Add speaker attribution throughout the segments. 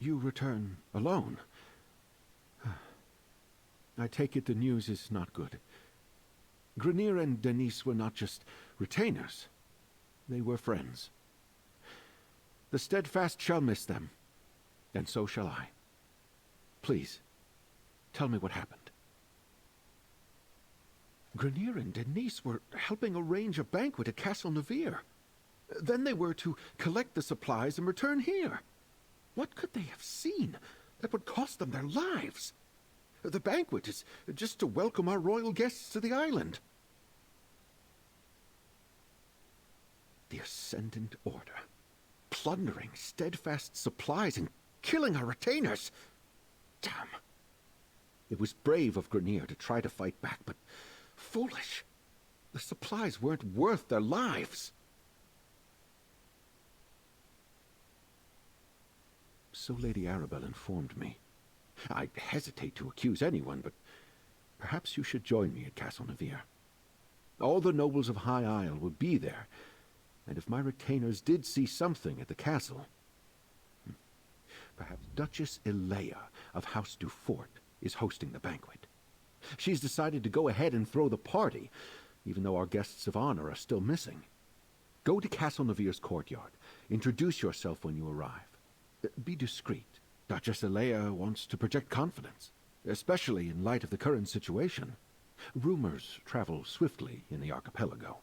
Speaker 1: you return alone. I take it the news is not good. Grenier and Denise were not just retainers. They were friends. The Steadfast shall miss them, and so shall I. Please, tell me what happened. Grenier and Denise were helping arrange a banquet at Castle Nevere. Then they were to collect the supplies and return here. What could they have seen that would cost them their lives? The banquet is just to welcome our royal guests to the island. The Ascendant Order, plundering Steadfast supplies and killing our retainers. Damn. It was brave of Grenier to try to fight back, but foolish. The supplies weren't worth their lives. So Lady Arabelle informed me. I hesitate to accuse anyone, but perhaps you should join me at Castle Nevere. All the nobles of High Isle will be there, and if my retainers did see something at the castle, perhaps Duchess Elea of House Dufort is hosting the banquet. She's decided to go ahead and throw the party, even though our guests of honor are still missing. Go to Castle Nevere's courtyard. Introduce yourself when you arrive. Be discreet. Duchess Elea wants to project confidence, especially in light of the current situation. Rumors travel swiftly in the archipelago.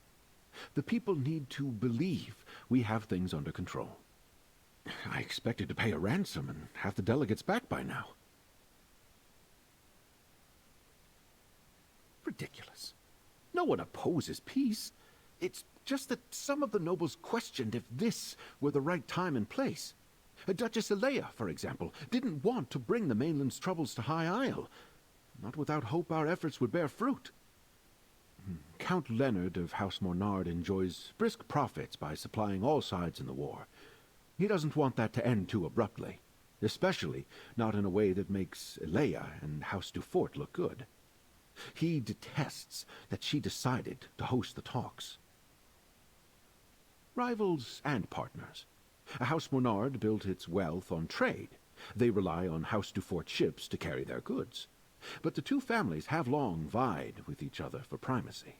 Speaker 1: The people need to believe we have things under control. I expected to pay a ransom and have the delegates back by now. Ridiculous. No one opposes peace. It's just that some of the nobles questioned if this were the right time and place. Duchess Elea, for example, didn't want to bring the mainland's troubles to High Isle, not without hope our efforts would bear fruit. Count Leonard of House Mornard enjoys brisk profits by supplying all sides in the war. He doesn't want that to end too abruptly, especially not in a way that makes Elea and House Dufort look good. He detests that she decided to host the talks. Rivals and partners. House Mornard built its wealth on trade. They rely on House Dufort ships to carry their goods. But the two families have long vied with each other for primacy.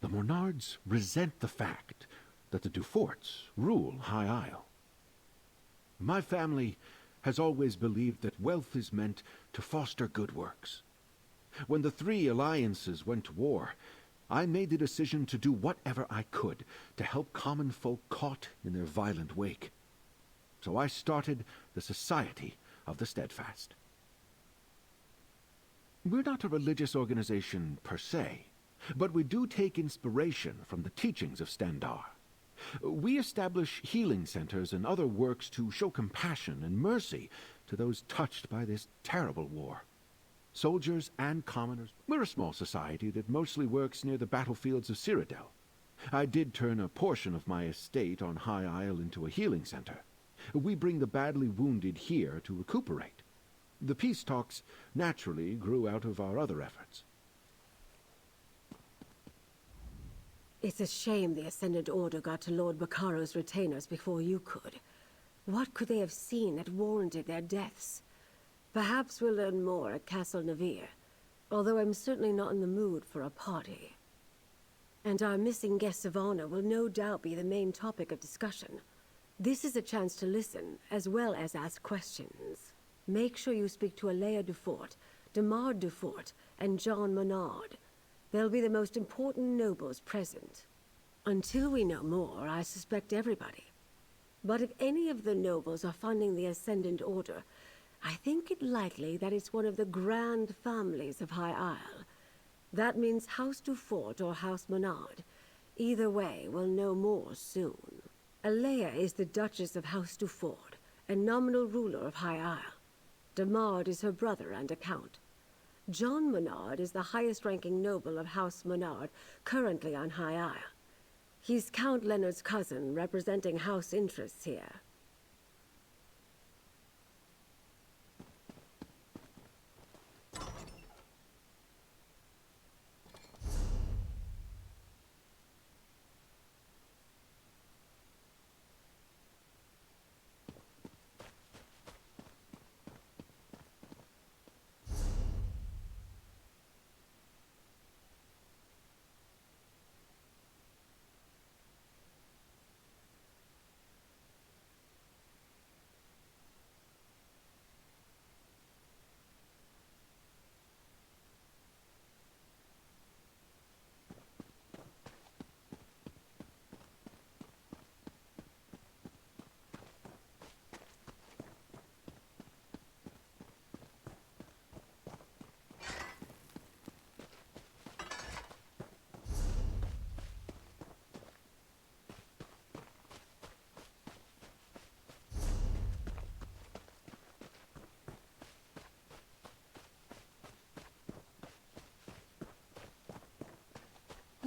Speaker 1: The Mornards resent the fact that the Duforts rule High Isle. My family has always believed that wealth is meant to foster good works. When the three alliances went to war, I made the decision to do whatever I could to help common folk caught in their violent wake. So I started the Society of the Steadfast. We're not a religious organization per se, but we do take inspiration from the teachings of Standar. We establish healing centers and other works to show compassion and mercy to those touched by this terrible war. Soldiers and commoners. We're a small society that mostly works near the battlefields of Cyrodiil. I did turn a portion of my estate on High Isle into a healing center. We bring the badly wounded here to recuperate. The peace talks naturally grew out of our other efforts.
Speaker 2: It's a shame the Ascendant Order got to Lord Baccaro's retainers before you could. What could they have seen that warranted their deaths? Perhaps we'll learn more at Castle Nevere, although I'm certainly not in the mood for a party. And our missing guests of honor will no doubt be the main topic of discussion. This is a chance to listen, as well as ask questions. Make sure you speak to Elea Dufort, Demard Dufort, and John Menard. They'll be the most important nobles present. Until we know more, I suspect everybody. But if any of the nobles are funding the Ascendant Order, I think it likely that it's one of the grand families of High Isle. That means House Dufort or House Menard. Either way, we'll know more soon. Elea is the Duchess of House Dufort, and nominal ruler of High Isle. Demard is her brother and a count. John Menard is the highest-ranking noble of House Menard, currently on High Isle. He's Count Leonard's cousin, representing house interests here.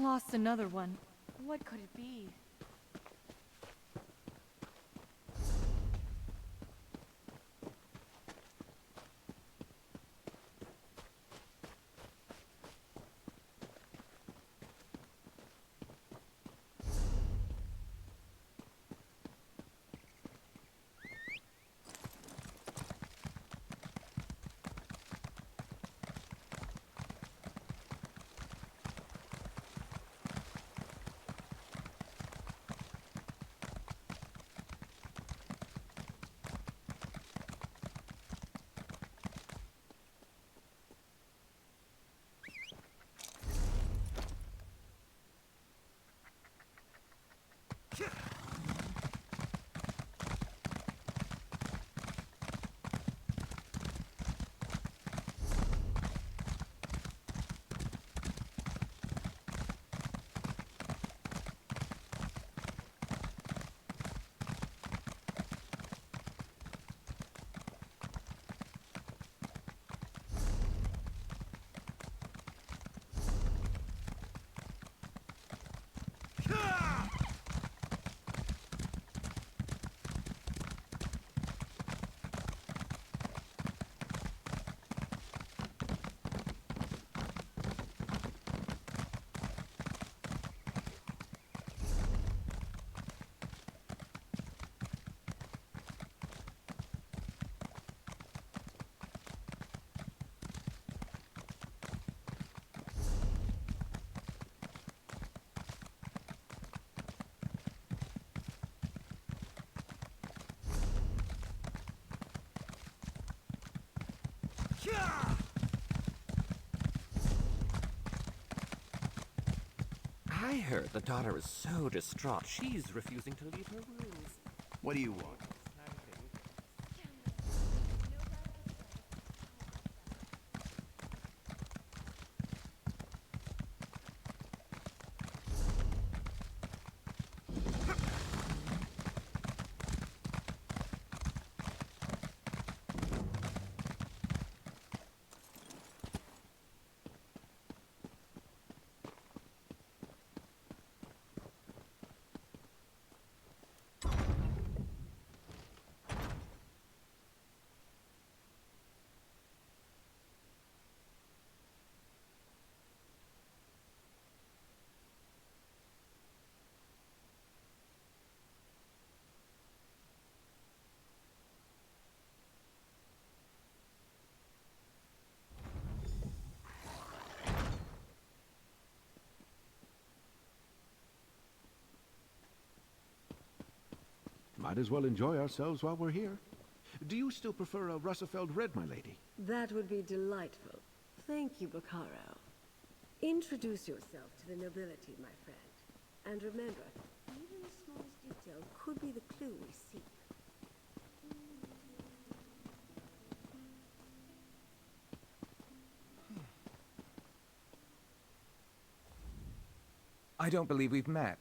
Speaker 3: Lost another one. What could it be?
Speaker 4: I heard the daughter is so distraught, she's refusing to leave her rooms.
Speaker 5: What do you want?
Speaker 1: Might as well enjoy ourselves while we're here. Do you still prefer a Russafeld red, my lady?
Speaker 2: That would be delightful. Thank you, Baccaro. Introduce yourself to the nobility, my friend. And remember, even the smallest detail could be the clue we seek.
Speaker 4: I don't believe we've met.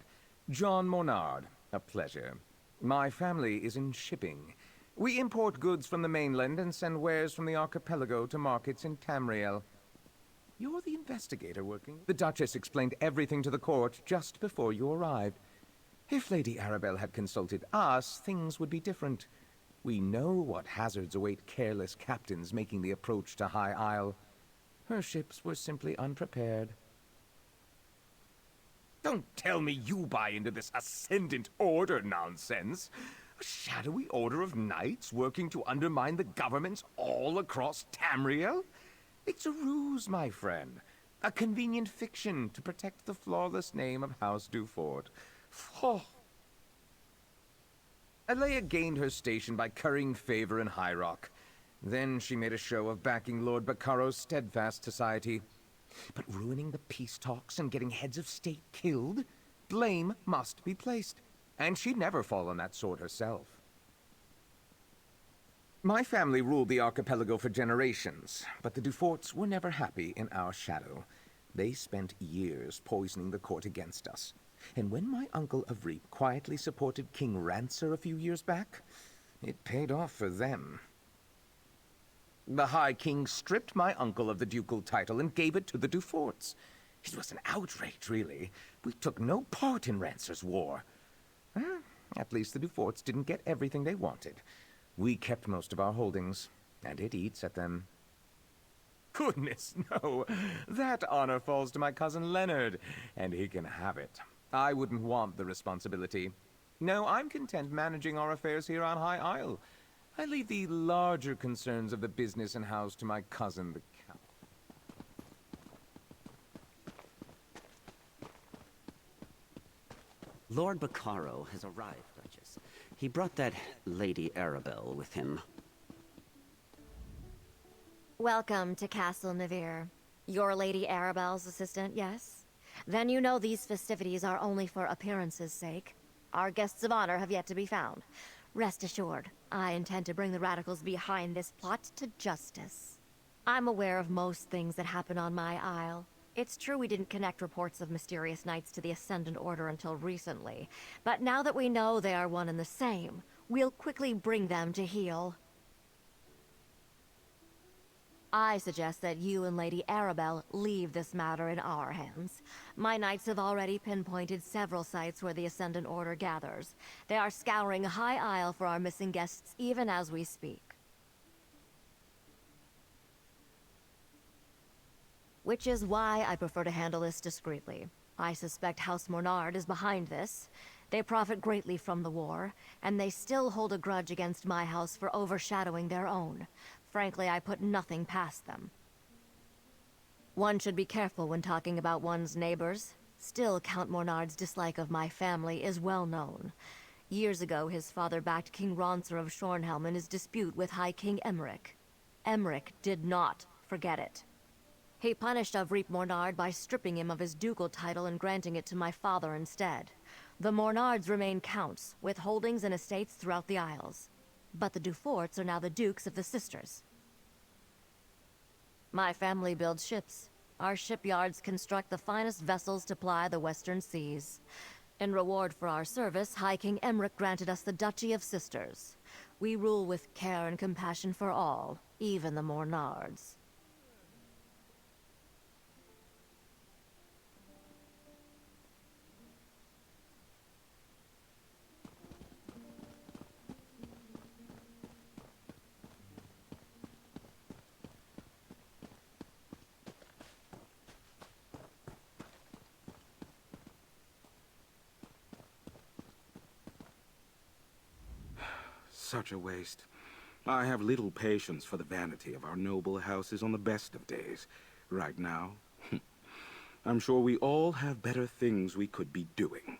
Speaker 4: John Monard, a pleasure. My family is in shipping. We import goods from the mainland and send wares from the archipelago to markets in Tamriel. You're the investigator working? The Duchess explained everything to the court just before you arrived. If Lady Arabelle had consulted us, things would be different. We know what hazards await careless captains making the approach to High Isle. Her ships were simply unprepared. Don't tell me you buy into this Ascendant Order nonsense. A shadowy order of knights working to undermine the governments all across Tamriel? It's a ruse, my friend. A convenient fiction to protect the flawless name of House Dufort. Oh. Alea gained her station by currying favor in High Rock. Then she made a show of backing Lord Baccaro's steadfast society. But ruining the peace talks and getting heads of state killed? Blame must be placed. And she'd never fall on that sword herself. My family ruled the archipelago for generations, but the Duforts were never happy in our shadow. They spent years poisoning the court against us. And when my uncle Avreep quietly supported King Rancer a few years back, it paid off for them. The High King stripped my uncle of the ducal title and gave it to the Duforts. It was an outrage, really. We took no part in Rancer's war. At least the Duforts didn't get everything they wanted. We kept most of our holdings, and it eats at them. Goodness, no. That honor falls to my cousin Leonard, and he can have it. I wouldn't want the responsibility. No, I'm content managing our affairs here on High Isle. I leave the larger concerns of the business and house to my cousin, the Count.
Speaker 5: Lord Baccaro has arrived, Duchess. He brought that Lady Arabelle with him.
Speaker 6: Welcome to Castle Navir. You're Lady Arabelle's assistant, yes? Then you know these festivities are only for appearances' sake. Our guests of honor have yet to be found. Rest assured, I intend to bring the radicals behind this plot to justice. I'm aware of most things that happen on my isle. It's true we didn't connect reports of mysterious knights to the Ascendant Order until recently, but now that we know they are one and the same, we'll quickly bring them to heel. I suggest that you and Lady Arabelle leave this matter in our hands. My knights have already pinpointed several sites where the Ascendant Order gathers. They are scouring High Isle for our missing guests even as we speak. Which is why I prefer to handle this discreetly. I suspect House Mornard is behind this. They profit greatly from the war, and they still hold a grudge against my house for overshadowing their own. Frankly, I put nothing past them. One should be careful when talking about one's neighbors. Still, Count Mornard's dislike of my family is well known. Years ago, his father backed King Ronser of Shornhelm in his dispute with High King Emmerich. Emmerich did not forget it. He punished Avreep Mornard by stripping him of his ducal title and granting it to my father instead. The Mornards remain counts, with holdings and estates throughout the Isles. But the Duforts are now the Dukes of the Sisters. My family builds ships. Our shipyards construct the finest vessels to ply the western seas. In reward for our service, High King Emmerich granted us the Duchy of Sisters. We rule with care and compassion for all, even the Mornards.
Speaker 7: Such a waste. I have little patience for the vanity of our noble houses on the best of days. Right now, I'm sure we all have better things we could be doing.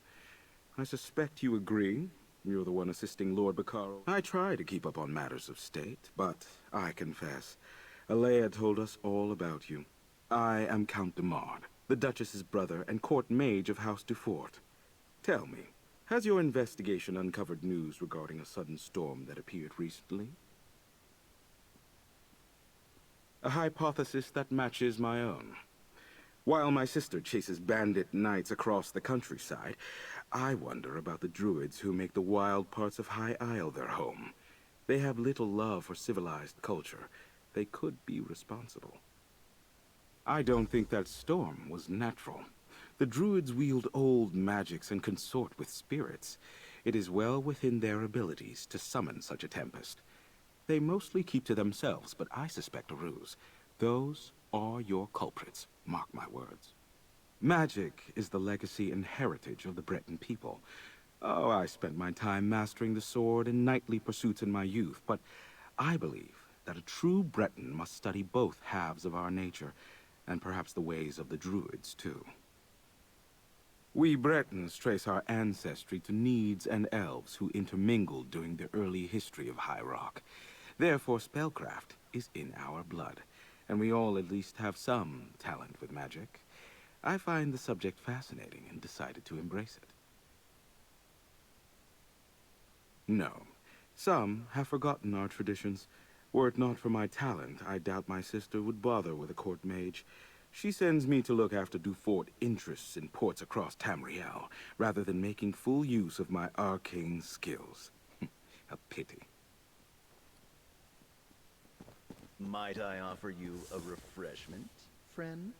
Speaker 7: I suspect you agree. You're the one assisting Lord Baccaro. I try to keep up on matters of state, but I confess, Alea told us all about you. I am Count de Mard, the Duchess's brother and court mage of House Dufort. Tell me, has your investigation uncovered news regarding a sudden storm that appeared recently? A hypothesis that matches my own. While my sister chases bandit knights across the countryside, I wonder about the druids who make the wild parts of High Isle their home. They have little love for civilized culture. They could be responsible. I don't think that storm was natural. The druids wield old magics and consort with spirits. It is well within their abilities to summon such a tempest. They mostly keep to themselves, but I suspect a ruse. Those are your culprits, mark my words. Magic is the legacy and heritage of the Breton people. Oh, I spent my time mastering the sword and knightly pursuits in my youth, but I believe that a true Breton must study both halves of our nature, and perhaps the ways of the druids, too. We Bretons trace our ancestry to Needs and Elves who intermingled during the early history of High Rock. Therefore, spellcraft is in our blood, and we all at least have some talent with magic. I find the subject fascinating and decided to embrace it. No, some have forgotten our traditions. Were it not for my talent, I doubt my sister would bother with a court mage. She sends me to look after Dufort interests in ports across Tamriel, rather than making full use of my arcane skills. A pity.
Speaker 8: Might I offer you a refreshment, friend?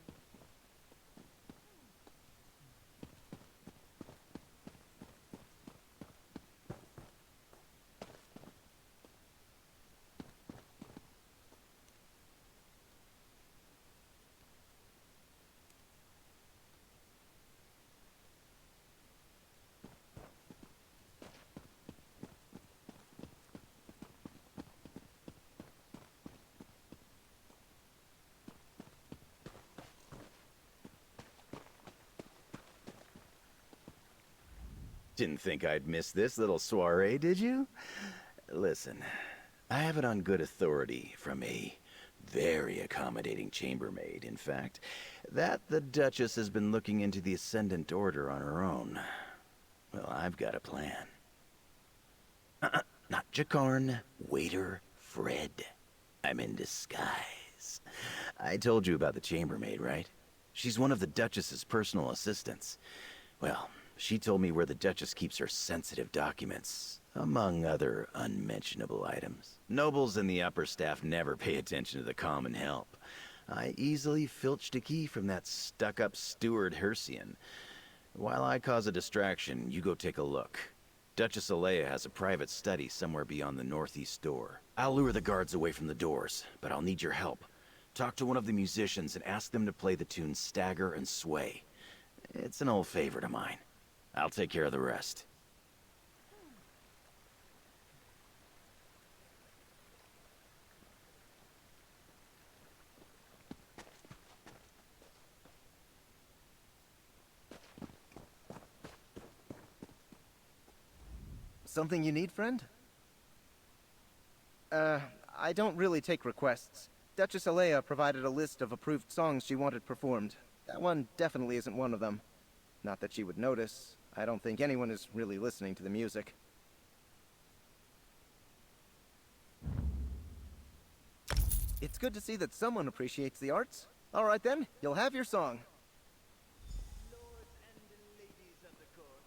Speaker 8: Didn't think I'd miss this little soiree, did you? Listen, I have it on good authority from a very accommodating chambermaid, in fact, that the Duchess has been looking into the Ascendant Order on her own. Well, I've got a plan. Not Jakarn, waiter Fred. I'm in disguise. I told you about the chambermaid, right? She's one of the Duchess's personal assistants. Well, she told me where the Duchess keeps her sensitive documents, among other unmentionable items. Nobles and the upper staff never pay attention to the common help. I easily filched a key from that stuck-up steward Hercian. While I cause a distraction, you go take a look. Duchess Alea has a private study somewhere beyond the northeast door. I'll lure the guards away from the doors, but I'll need your help. Talk to one of the musicians and ask them to play the tune Stagger and Sway. It's an old favorite of mine. I'll take care of the rest.
Speaker 9: Something you need, friend? I don't really take requests. Duchess Alea provided a list of approved songs she wanted performed. That one definitely isn't one of them. Not that she would notice. I don't think anyone is really listening to the music. It's good to see that someone appreciates the arts. All right then, you'll have your song.
Speaker 8: Lords and ladies of the court,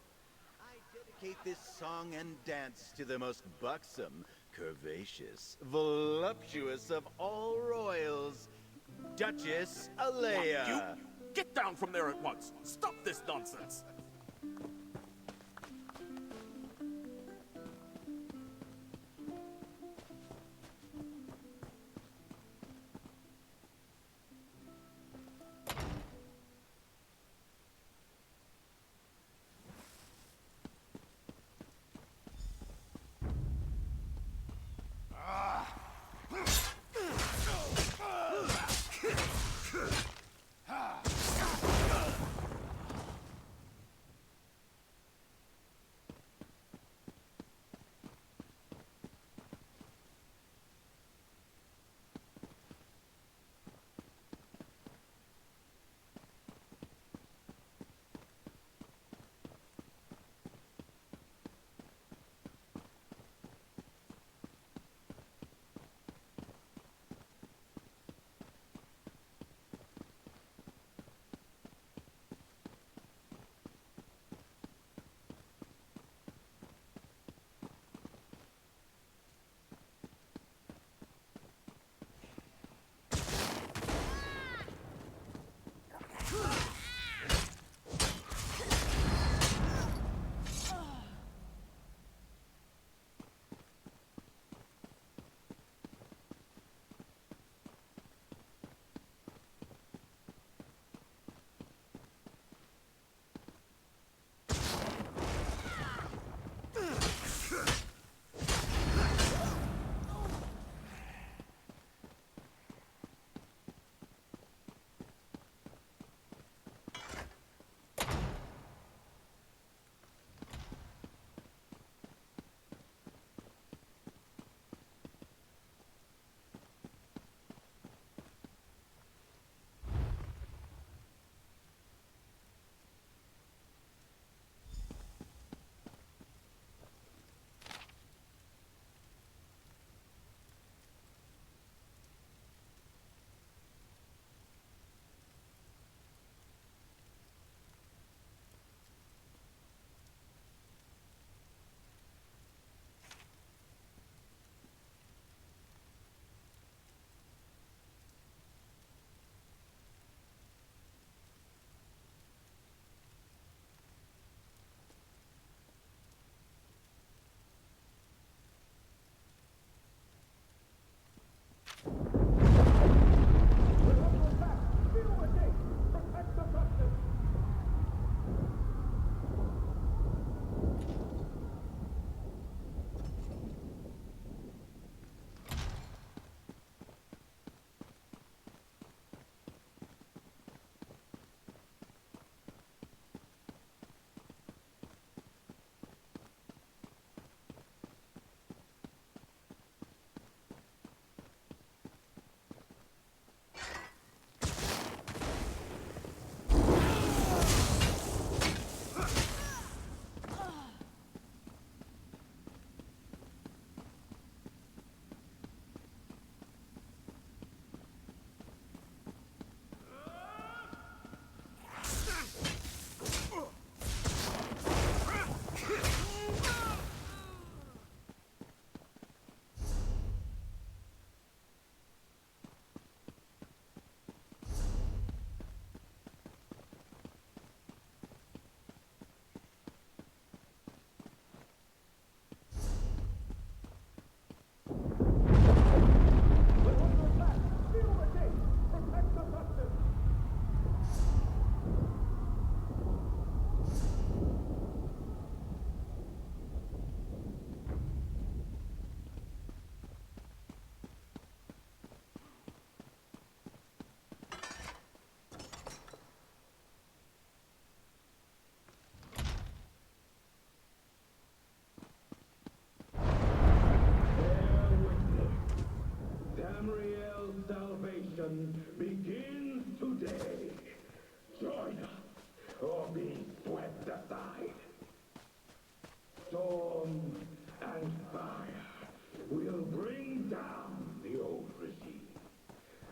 Speaker 8: I dedicate this song and dance to the most buxom, curvaceous, voluptuous of all royals, Duchess Alea.
Speaker 10: You get down from there at once. Stop this nonsense.
Speaker 11: revolution begins today. Join us, or be swept aside. Storm and fire will bring down the old regime.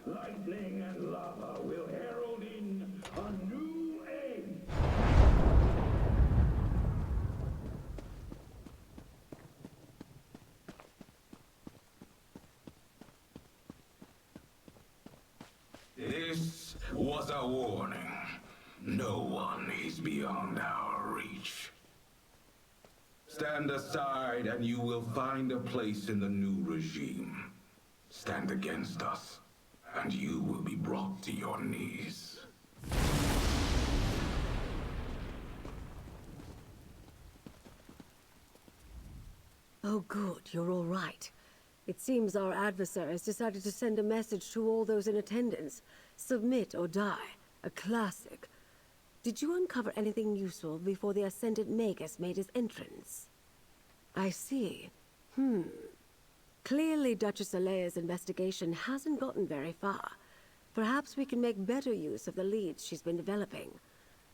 Speaker 11: Lightning and lava will herald in a new age. This was a warning. No one is beyond our reach. Stand aside and you will find a place in the new regime. Stand against us, and you will be brought to your knees.
Speaker 2: Oh good, you're all right. It seems our adversary has decided to send a message to all those in attendance. Submit or die. A classic. Did you uncover anything useful before the ascendant magus made his entrance? I see. Clearly Duchess Alea's investigation hasn't gotten very far. Perhaps we can make better use of the leads she's been developing.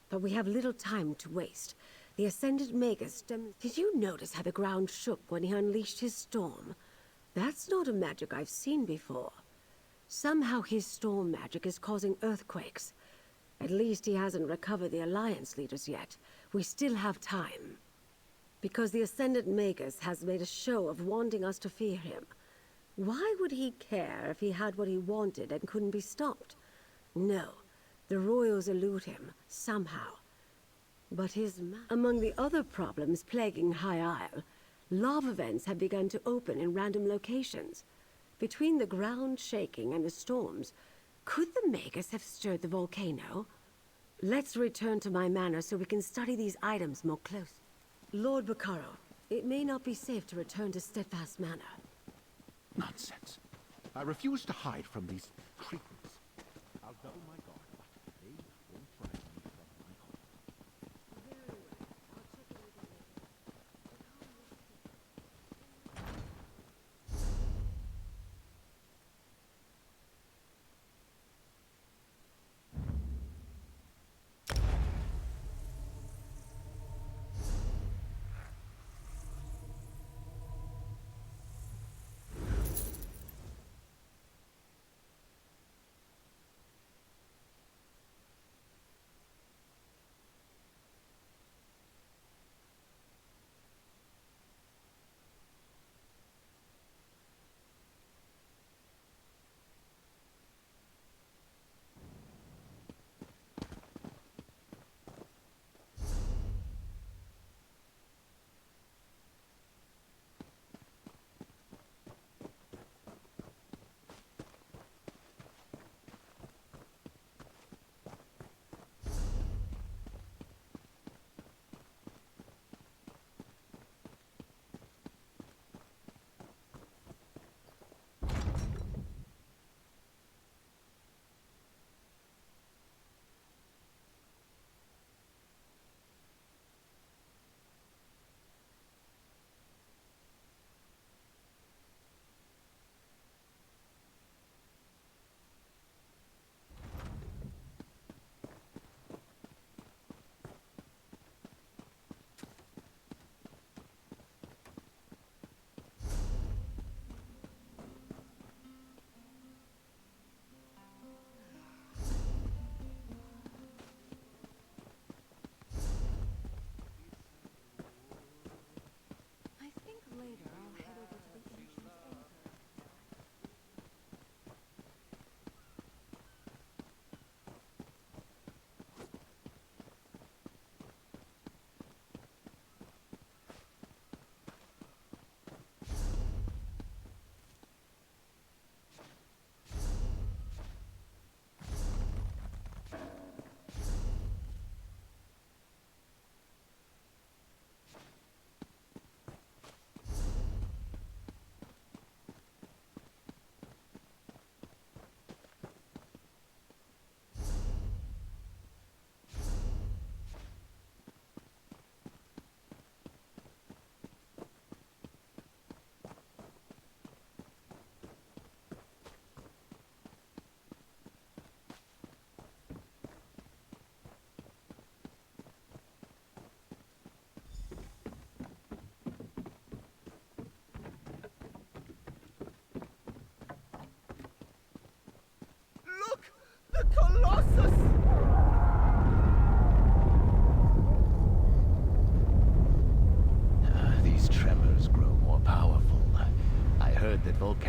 Speaker 2: But we have little time to waste. The ascendant magus Did you notice how the ground shook when he unleashed his storm? That's not a magic I've seen before. Somehow his storm magic is causing earthquakes. At least he hasn't recovered the Alliance leaders yet. We still have time. Because the Ascendant Magus has made a show of wanting us to fear him. Why would he care if he had what he wanted and couldn't be stopped? No, the royals elude him, somehow. But among the other problems plaguing High Isle, lava vents have begun to open in random locations. Between the ground shaking and the storms, could the Magus have stirred the volcano? Let's return to my manor so we can study these items more closely. Lord Baccaro, it may not be safe to return to Steadfast Manor.
Speaker 1: Nonsense. I refuse to hide from these cretins. I'll double my guard, but they won't drive me from my home.
Speaker 2: Very well. I'll check in with you later.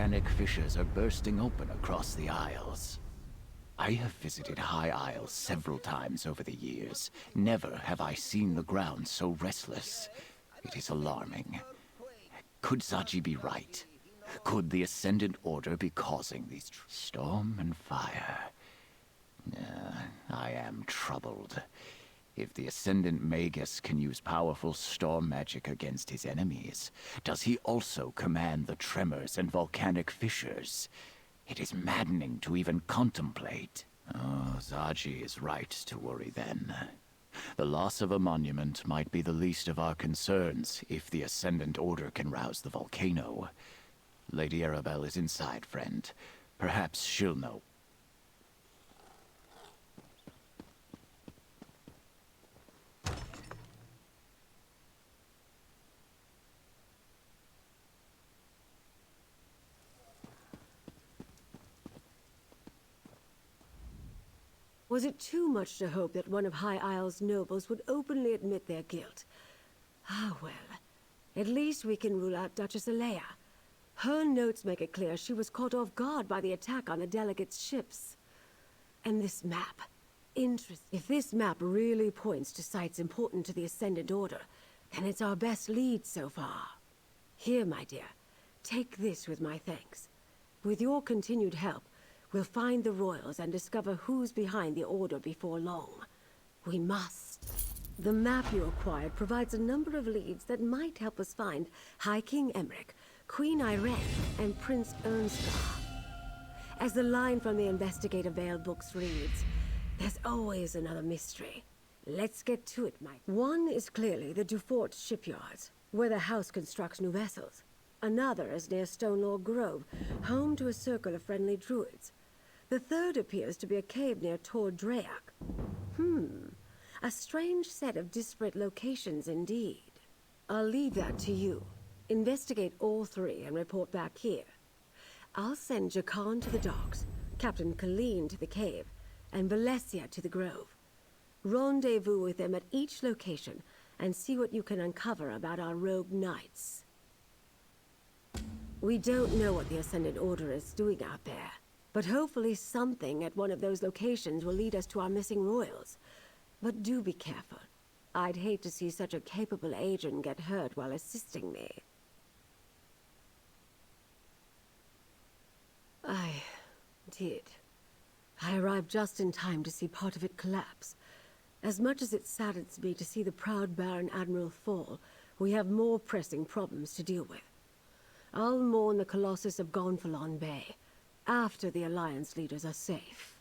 Speaker 8: volcanic fissures are bursting open across the Isles. I have visited High Isles several times over the years. Never have I seen the ground so restless. It is alarming. Could Zaji be right? Could the Ascendant Order be causing these storm and fire? I am troubled. If the Ascendant Magus can use powerful storm magic against his enemies, does he also command the tremors and volcanic fissures? It is maddening to even contemplate. Oh, Zaji is right to worry then. The loss of a monument might be the least of our concerns if the Ascendant Order can rouse the volcano. Lady Arabelle is inside, friend. Perhaps she'll know.
Speaker 2: Was it too much to hope that one of High Isle's nobles would openly admit their guilt? Ah, well. At least we can rule out Duchess Alea. Her notes make it clear she was caught off guard by the attack on the delegates' ships. And this map. If this map really points to sites important to the Ascendant Order, then it's our best lead so far. Here, my dear, take this with my thanks. With your continued help, we'll find the royals and discover who's behind the Order before long. We must. The map you acquired provides a number of leads that might help us find High King Emmerich, Queen Irene, and Prince Ernstgar. As the line from the Investigator Veil books reads, there's always another mystery. Let's get to it, Mike. One is clearly the Dufort shipyards, where the house constructs new vessels. Another is near Stonelaw Grove, home to a circle of friendly druids. The third appears to be a cave near Tor Draak. A strange set of disparate locations indeed. I'll leave that to you. Investigate all three and report back here. I'll send Jakan to the docks, Captain Colleen to the cave, and Valesia to the grove. Rendezvous with them at each location and see what you can uncover about our rogue knights. We don't know what the Ascendant Order is doing out there, but hopefully something at one of those locations will lead us to our missing royals. But do be careful. I'd hate to see such a capable agent get hurt while assisting me. I did. I arrived just in time to see part of it collapse. As much as it saddens me to see the proud Baron Admiral fall, we have more pressing problems to deal with. I'll mourn the Colossus of Gonfalon Bay, after the Alliance leaders are safe.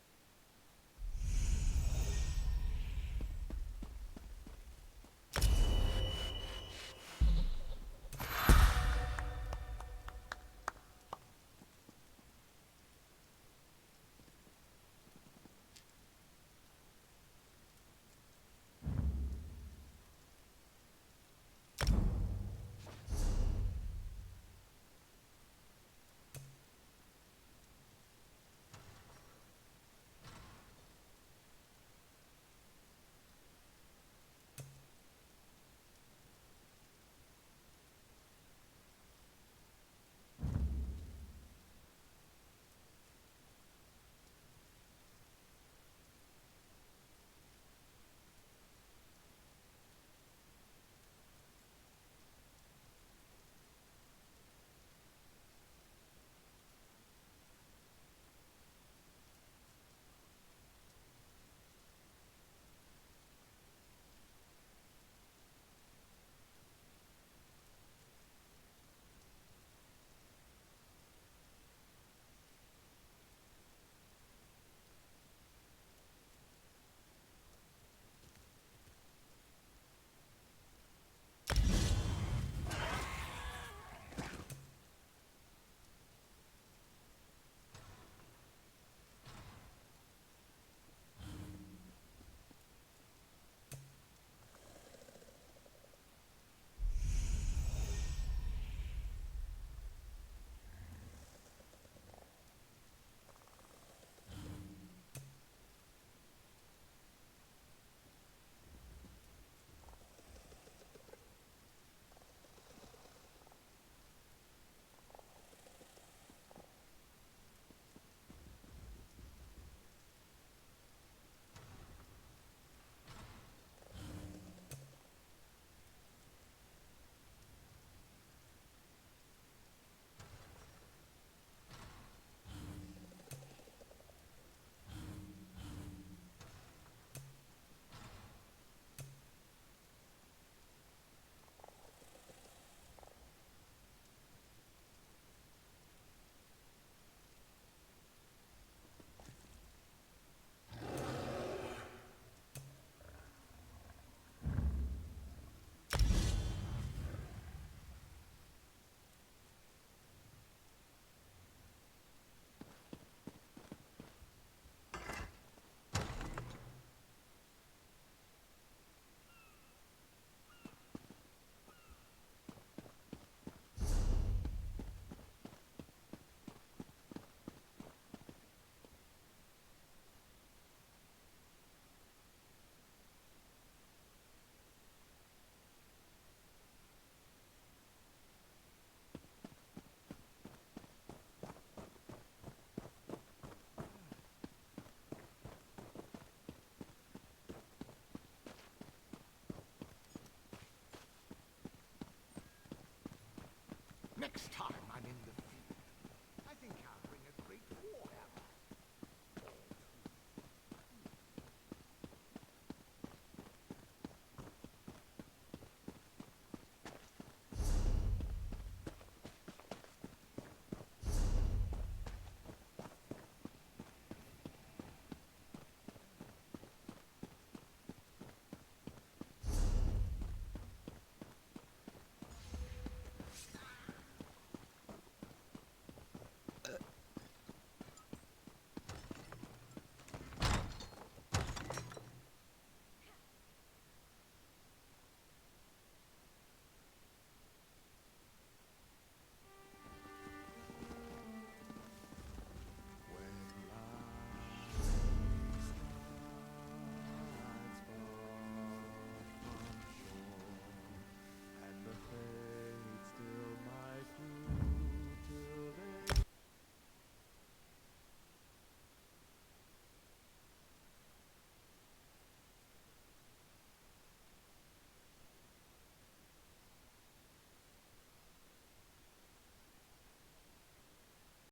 Speaker 12: next time.